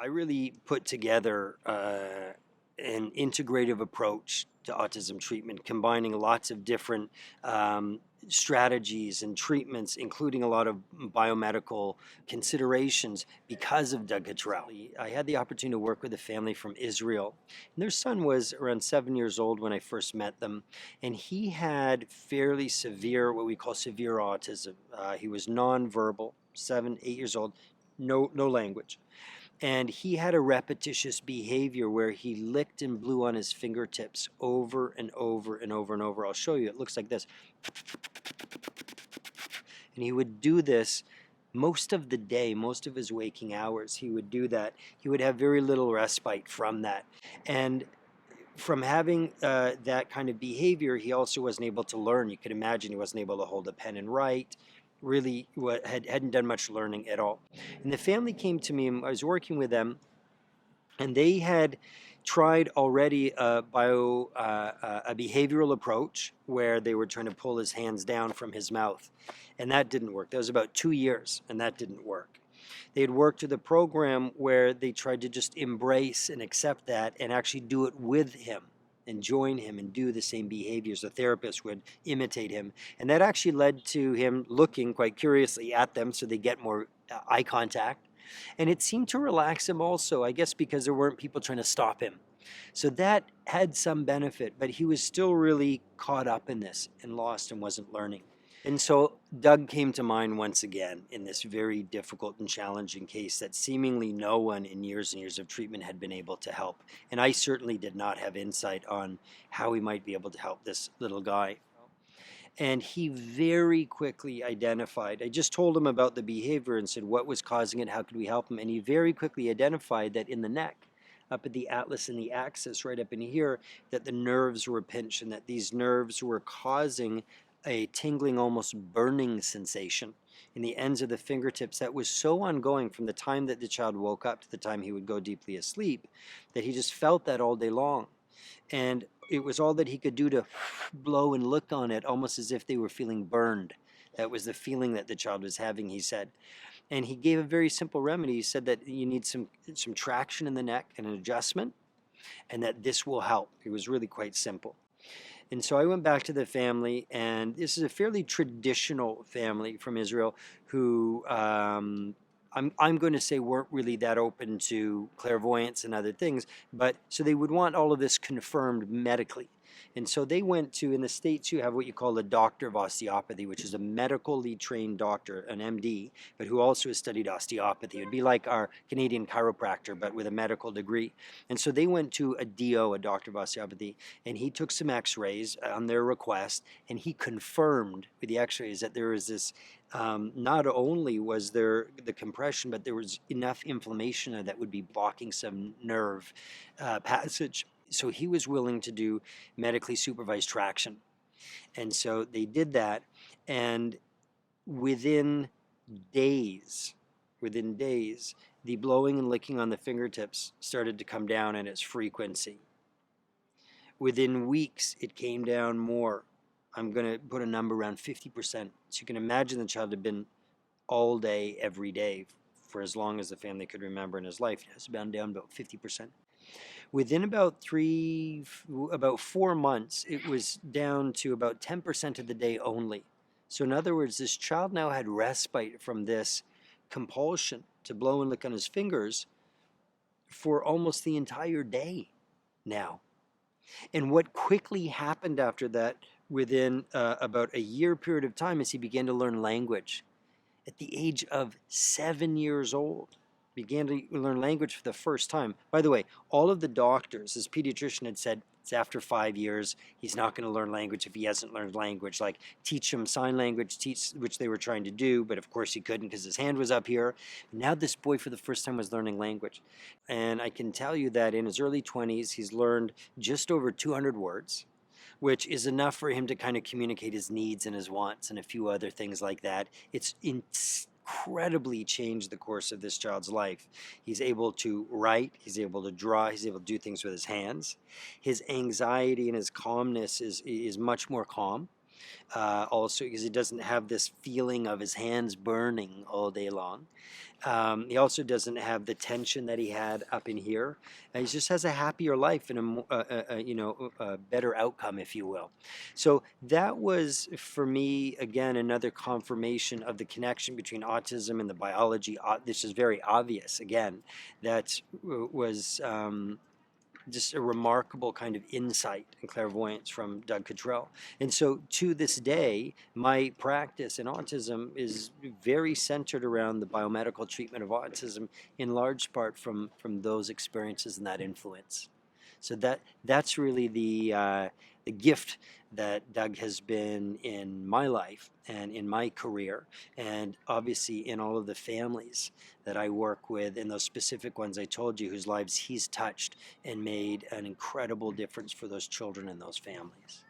I really put together an integrative approach to autism treatment, combining lots of different strategies and treatments, including a lot of biomedical considerations because of Doug Cottrell. I had the opportunity to work with a family from Israel, and their son was around 7 years old when I first met them, and he had fairly severe, what we call severe autism. He was nonverbal, 7, 8 years old, no language. And he had a repetitious behavior where he licked and blew on his fingertips over and over and over and over. I'll show you. It looks like this. And he would do this most of the day, most of his waking hours. He would do that. He would have very little respite from that. And from having that kind of behavior, he also wasn't able to learn. You could imagine he wasn't able to hold a pen and write. Really hadn't done much learning at all. And the family came to me, and I was working with them, and they had tried already a behavioral approach where they were trying to pull his hands down from his mouth, and that didn't work. That was about 2 years, and that didn't work. They had worked with a program where they tried to just embrace and accept that and actually do it with him and join him and do the same behaviors. The therapist would imitate him. And that actually led to him looking quite curiously at them so they get more eye contact. And it seemed to relax him also, I guess because there weren't people trying to stop him. So that had some benefit, but he was still really caught up in this and lost and wasn't learning. And so Doug came to mind once again in this very difficult and challenging case that seemingly no one in years and years of treatment had been able to help. And I certainly did not have insight on how we might be able to help this little guy. And he very quickly identified, I just told him about the behavior and said what was causing it, how could we help him? And he very quickly identified that in the neck, up at the atlas and the axis right up in here, that the nerves were pinched and that these nerves were causing a tingling, almost burning sensation in the ends of the fingertips that was so ongoing from the time that the child woke up to the time he would go deeply asleep that he just felt that all day long. And it was all that he could do to blow and look on it, almost as if they were feeling burned. That was the feeling that the child was having, he said. And he gave a very simple remedy. He said that you need some traction in the neck and an adjustment, and that this will help. It was really quite simple. And so I went back to the family, and this is a fairly traditional family from Israel who I'm going to say weren't really that open to clairvoyance and other things, but so they would want all of this confirmed medically. And so they went to, in the States, you have what you call a doctor of osteopathy, which is a medically trained doctor, an MD, but who also has studied osteopathy. It would be like our Canadian chiropractor, but with a medical degree. And so they went to a DO, a doctor of osteopathy, and he took some x-rays on their request, and he confirmed with the x-rays that there was this, not only was there the compression, but there was enough inflammation that would be blocking some nerve passage. So he was willing to do medically supervised traction. And so they did that. And within days, the blowing and licking on the fingertips started to come down in its frequency. Within weeks, it came down more. I'm going to put a number around 50%. So you can imagine the child had been all day, every day, for as long as the family could remember in his life. It has been down about 50%. Within about 4 months, it was down to about 10% of the day only. So in other words, this child now had respite from this compulsion to blow and lick on his fingers for almost the entire day now. And what quickly happened after that, within about a year period of time, is he began to learn language. At the age of 7 years old, began to learn language for the first time. By the way, all of the doctors, his pediatrician had said, it's after 5 years, he's not going to learn language if he hasn't learned language. Like teach him sign language, which they were trying to do, but of course he couldn't because his hand was up here. Now this boy for the first time was learning language. And I can tell you that in his early 20s, he's learned just over 200 words, which is enough for him to kind of communicate his needs and his wants and a few other things like that. It's incredibly changed the course of this child's life. He's able to write, he's able to draw, he's able to do things with his hands. His anxiety and his calmness is much more calm. Also because he doesn't have this feeling of his hands burning all day long. He also doesn't have the tension that he had up in here. He just has a happier life and a better outcome, if you will. So that was for me again another confirmation of the connection between autism and the biology. This is very obvious again. That was. Just a remarkable kind of insight and clairvoyance from Doug Cottrell. And so to this day, my practice in autism is very centered around the biomedical treatment of autism, in large part from those experiences and that influence. So that's really the gift that Doug has been in my life and in my career, and obviously in all of the families that I work with, and those specific ones I told you, whose lives he's touched and made an incredible difference for those children and those families.